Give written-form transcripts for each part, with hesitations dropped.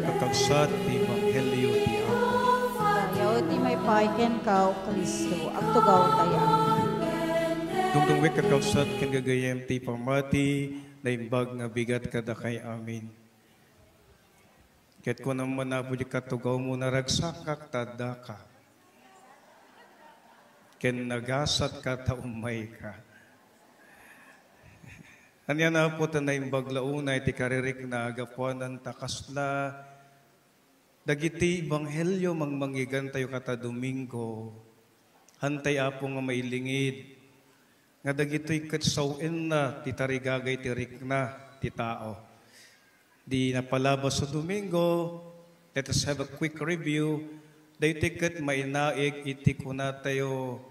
kakabsat ti Ebanghelyo ti Apo. Tayo ti may paiken ka, o Kristo, agtugaw tayo. Dungdungwek kakabsat ken gagayem ti pamati na imbag nga bigat kada kay amin. Ket ko naman na po di katugaw mo naragsakak tada ka. Ken nagasat ka taumay ka. Anya na po tanay baglaunay ti karirik na agapuanan takasla dagiti Ebanghelyo mangmangigan tayo kata Domingo. Hantay apo nga mailingid nga dagitoy katsawin na ti tarigagay ti rikna ti tao. Di napalabas sa Domingo, let us have a quick review. Day tiket mainaig iti kuna tayo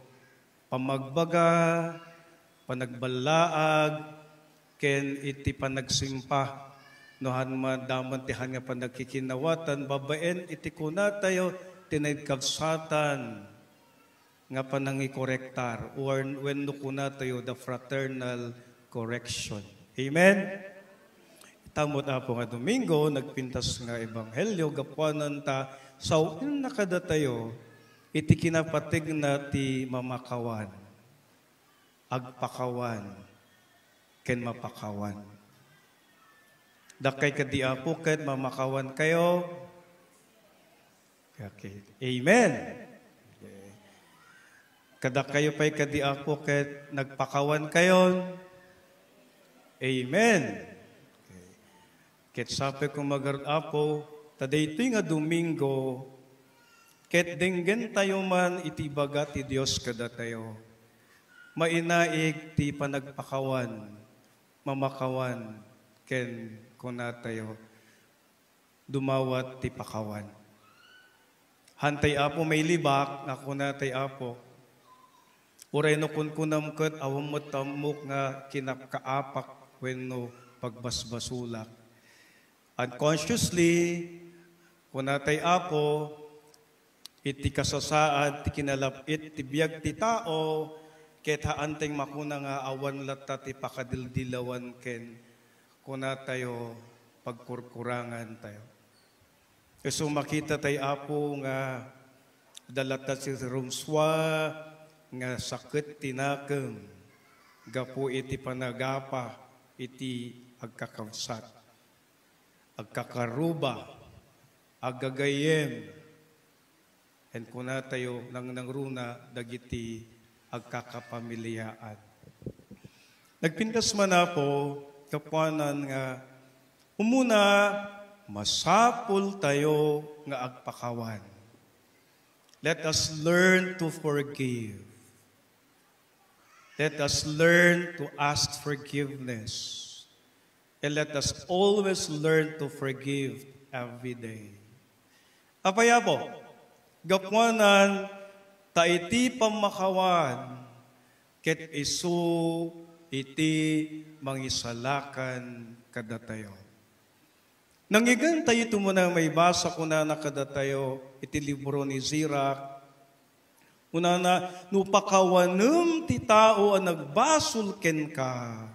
pamagbaga, panagbalaag, ken iti panagsimpa. Nohan madaman tihan nga panagkikinawatan, babaen iti kuna tayo tinagkabsatan nga panangikorektar or when kuna tayo the fraternal correction. Amen? Tamot apo nga Domingo, nagpintas nga Ebanghelyo, gapuanan ta, sawin nakada tayo, iti kinapatig na ti mamakawan, agpakawan, ken mapakawan. Dakay kadi apo ket mamakawan kayo. Okay. Amen. Okay. Kada kayo pa'y kadi apo ket nagpakawan kayon. Amen. Okay. Ket sape kung apo, taday ito'y nga Domingo, ket denggen tayo man itibaga ti Diyos kada tayo. Mainaig ti panagpakawan, mamakawan, ken kuna tayo, dumawat ti pakawan. Hantay apo may libak, na kuna tayo apo, uray no kun kunam ket awam mo tamok nga kinakaapak wenno pagbasbasulak. Unconsciously, kuna tayo apo, iti kasasaad, ti kinalapit, ti biyag ti tao, ket haanteng makuna nga awan latta ti pakadildilawan ken kuna tayo pagkurkurangan tayo. So makita tayo apo nga dalata si rumswa nga sakit tinakam gapo iti panagapa iti agkakawsat, agkakaruba, agagayem, and kuna tayo nangruna dagiti agkakapamilyaan. Nagpintas man na po, kapuanan nga, umuna, masapul tayo nga agpakawan. Let us learn to forgive. Let us learn to ask forgiveness. And let us always learn to forgive every day. Apaya po, kapuanan, taiti pamakawan, ket isu iti mangisalakan kada tayo. Nangigan tayo ito muna may basa ko na nakada tayo iti libro ni Sirach. Una na, nupakawanem ti tao ang nagbasul ken ka,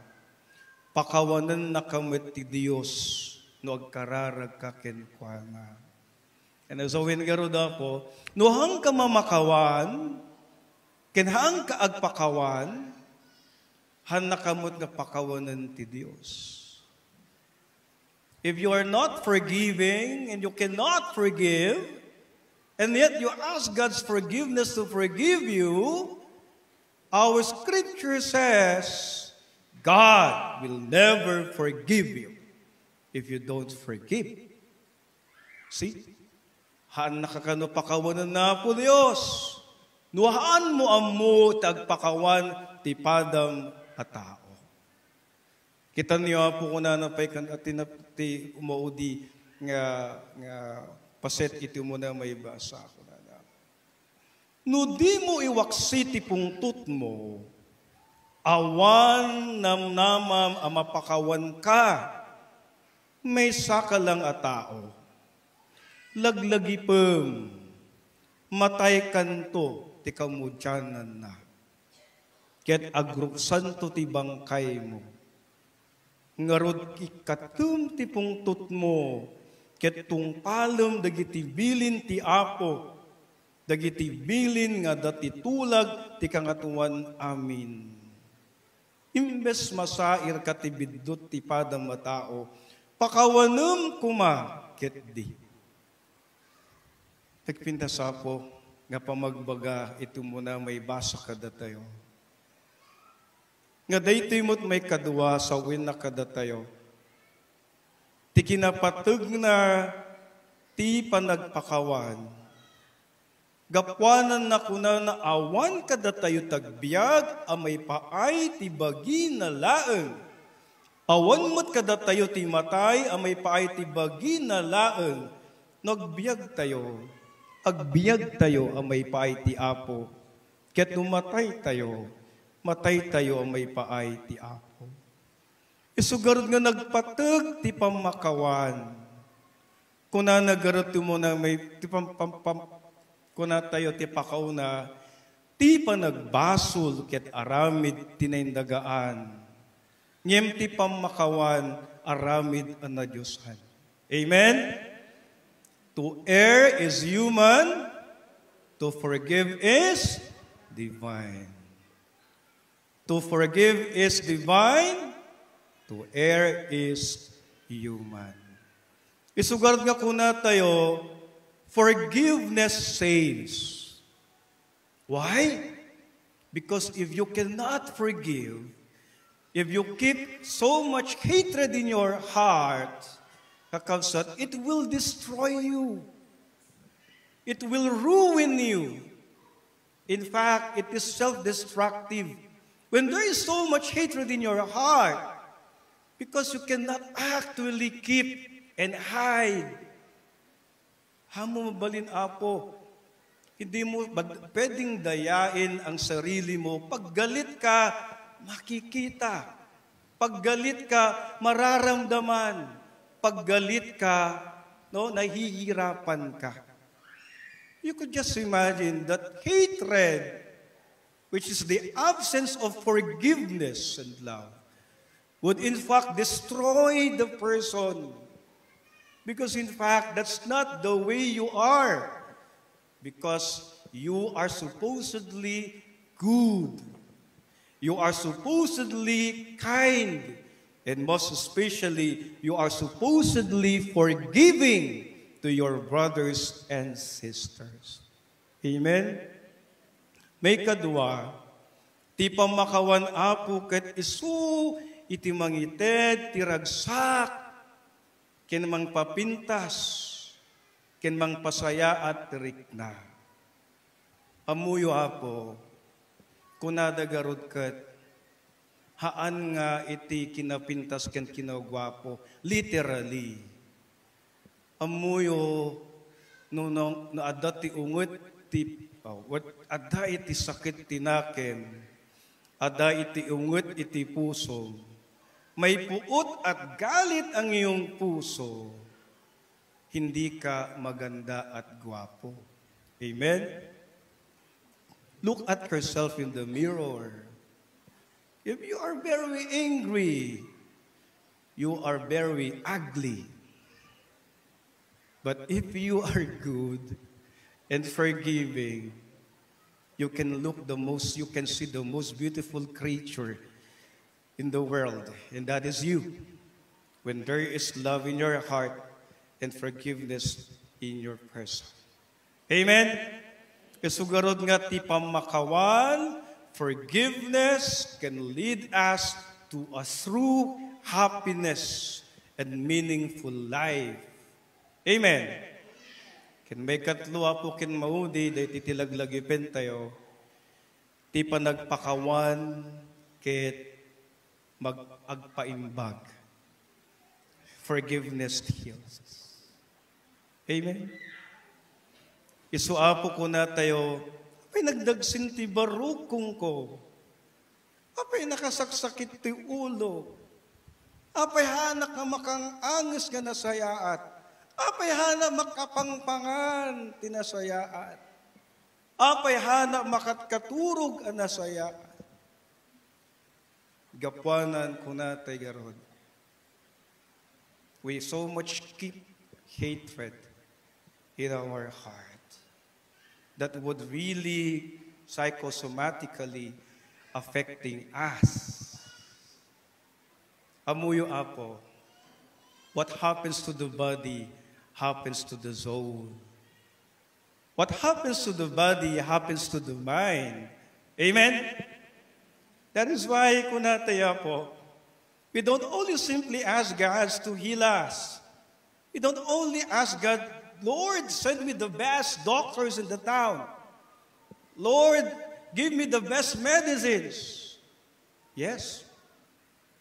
pakawanan na kamit ti Diyos no agkararag ka ken kwa nga. And as a wingaroda po, no hang ka mamakawan, ken hang ka agpakawan, han nakamot nga pakawanan ti Diyos. If you are not forgiving and you cannot forgive, and yet you ask God's forgiveness to forgive you, our scripture says, God will never forgive you if you don't forgive. See? Han nakakano pakawanan na po Diyos. Nuhaan mo amo tagpakawan ti padam a tao. Kita niyo po kung nanapay kan at ti umaudi nga paset iti mo na may basa ko na. No di mo iwaksi ti pungtut mo, awan namnamam amapakawan ka, may saka lang a tao. Laglagipem, matay kanto ti kamudyanan na. Ket agruksan to ti bangkay mo. Ngarod ikatum ti pungtut mo, ket tungpalem dagiti bilin ti Apo, dagiti bilin nga dati tulag ti kangatuan amin. Imbes masair katibidot ti padam matao, pakawanem kuma ket di. Nagpintas Apo, nga pamagbaga ito muna may basa kada tayo. Nga daytoy mo't may kadwa sa win na kada tayo. Ti kinapateg na ti panagpakawan. Gapwanan na kuna na awan kada tayo tagbiag, amay paay ti bagi na laeng. Awan mo't kada tayo ti matay, amay paay ti bagi na laeng. Nagbiag tayo, agbiag tayo, amay paay ti Apo. Ket numatay tayo, matay tayo, amay paay ti Apo. Isugarod nga nagpateg ti pamakawan. Kuna nagarot mo na may ti kuna tayo ti pakauna, ti panagbasol ket aramid tinaindagaan. Ngem ti pamakawan aramid an na Diyosan. Amen? To err is human, to forgive is divine. To forgive is divine, to err is human. Isugarod nga kuna tayo, forgiveness saves. Why? Because if you cannot forgive, if you keep so much hatred in your heart, kakabsat, it will destroy you. It will ruin you. In fact, it is self-destructive. When there is so much hatred in your heart, because you cannot actually keep and hide. Hamo mabalin Apo, hindi mo pwedeng dayain ang sarili mo. Pag galit ka, makikita. Pag galit ka, mararamdaman. Pag galit ka, no, nahihirapan ka. You could just imagine that hatred, which is the absence of forgiveness and love, would in fact destroy the person. Because in fact, that's not the way you are. Because you are supposedly good. You are supposedly kind. And most especially, you are supposedly forgiving to your brothers and sisters. Amen? May kadwa, ti pamakawan Apo ket isu iti mangited ti ragsak, ken mang papintas, ken mang pasaya at rikna. Amuyo Apo, kunadagarod ket, haan nga iti kinapintas ken kinagwapo, literally. Amuyo, no adat ti unget ti, ada iti sakit tinaken, ada iti unget iti puso, may puot at galit ang iyong puso, hindi ka maganda at gwapo. Amen? Look at yourself in the mirror. If you are very angry, you are very ugly. But if you are good and forgiving, you can see the most beautiful creature in the world, and that is you. When there is love in your heart and forgiveness in your person. Amen? Kasugarod nga ti pamakawan, forgiveness can lead us to a true happiness and meaningful life. Amen. Ken may katlo Apo ken maudi day titilaglagipen tayo, ti panagpakawan ket mag-agpaimbag. Forgiveness heals. Amen. Isu Apo ko na tayo, apay nagdagsin ti barukong ko. Apay nakasaksakit ti ulo. Apay hanak nga makang anges nga nasayaat. Apay hana makapangpangan tinasayaat. Apay hana makatkaturog ang nasayaat. Gapwanan ko na tay garod. We so much keep hatred in our heart that would really psychosomatically affecting us. Amuyo apo, what happens to the body happens to the soul. What happens to the body happens to the mind. Amen? That is why, kunataya po, we don't only simply ask God to heal us. We don't only ask God, Lord, send me the best doctors in the town. Lord, give me the best medicines. Yes.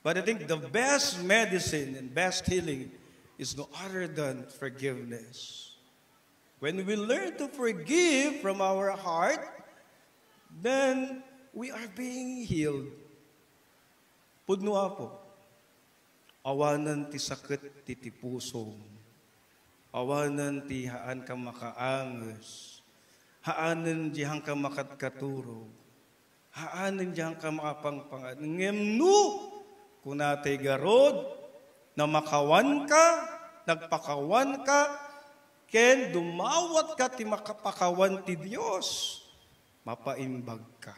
But I think the best medicine and best healing is no other than forgiveness. When we learn to forgive from our heart, then we are being healed. Pudno apo, awanan ti sakit ti pusong, awanan ti haan ka makaanges, haanan dihang ka makatkaturog, haanan dihang ka makapangpangan. Ngemno, kunatay garod, na makawan ka, nagpakawan ka, ken dumawat ka ti makapakawan ti Diyos, mapaimbag ka.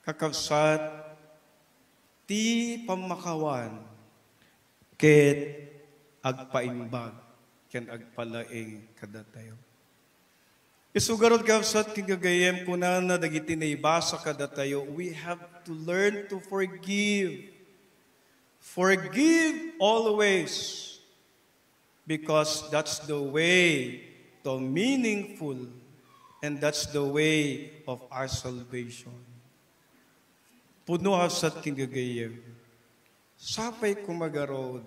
Kakabsat, ti pamakawan, ket agpaimbag, ken agpalaing kadatayo. Isugarod kakabsat, kigagayem kunana, dagiti naibasa kadatayo, we have to learn to forgive. Forgive always. Because that's the way to meaningful and that's the way of our salvation. Puno hasat kinggagayem. Sapay kumagarod.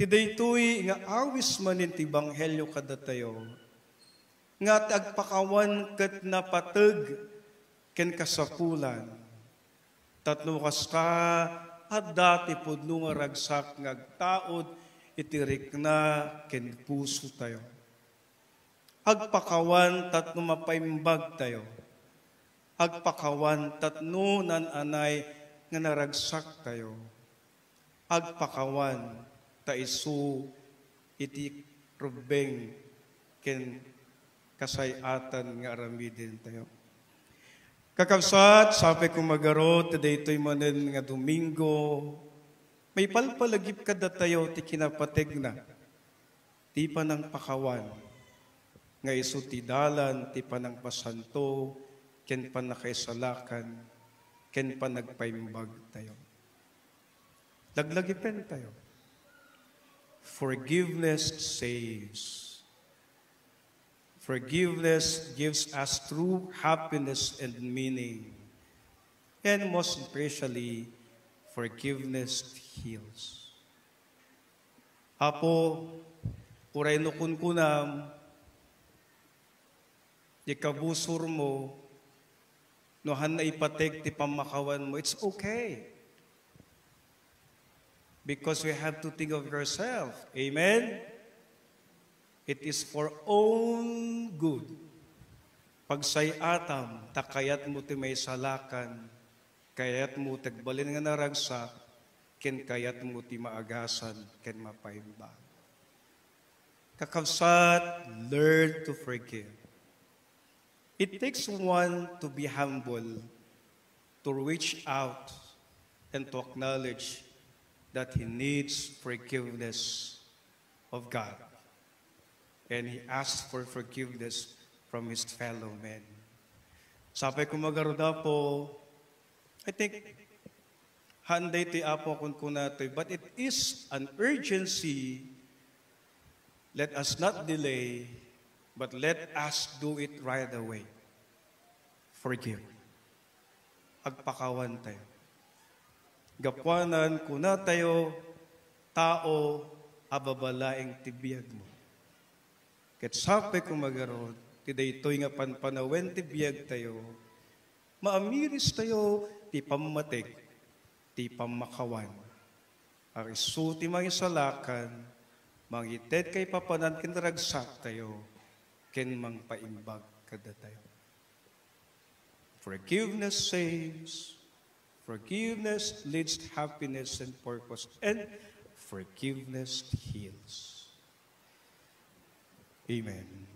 Tidaytoy nga awis manin ti banghelyo kadatayo. Nga tagpakawan kat napatag ken kasapulan. Tatlo kas ka at dati pudno nga ragsak ngagtaod itirik na ken puso tayo. Agpakawan tatno mapaimbag tayo. Agpakawan tatno nananay nga naragsak tayo. Agpakawan taisu iti rubeng ken kasayatan nga aramidin tayo. Kakabsat, sabi kong magarot, daytoy manen nga Domingo, may palpalagip kada tayo ti kinapatig na, ti panang pakawan, nga iso ti dalan, ti panang pasanto, ken panakaisalakan, ken panagpaimbag tayo. Laglagipen tayo. Forgiveness saves. Forgiveness gives us true happiness and meaning. And most especially, forgiveness heals. Apo, uray nukun kunam, ikabusur mo, nohan na ipatek ti pamakawan mo, it's okay. Because we have to think of yourself. Amen? It is for own good. Pagsayatam, takayat mo ti may salakan, kayat mo tagbalin nga naragsak, ken kayat mo ti maagasan, ken mapaimbag. Kakabsat, learn to forgive. It takes one to be humble, to reach out, and to acknowledge that he needs forgiveness of God. And he asks for forgiveness from his fellow men. Sabi ko magaruda po, I think, handay ti apo kun kunatoy, but it is an urgency. Let us not delay, but let us do it right away. Forgive. Agpakawan tayo. Gapwanan kuna tayo, tao, ababalaing tibiyag mo. Ket sape kung magarod, tiday ito'y nga panpanawen tibiyag tayo, maamiris tayo, ti pammatik, ti pamakawan. Arisu ti mangisalakan, mangited kay papanan kinaragsak tayo, ken mangpaimbag kada tayo. Forgiveness saves. Forgiveness leads to happiness and purpose. And Forgiveness heals. Amen.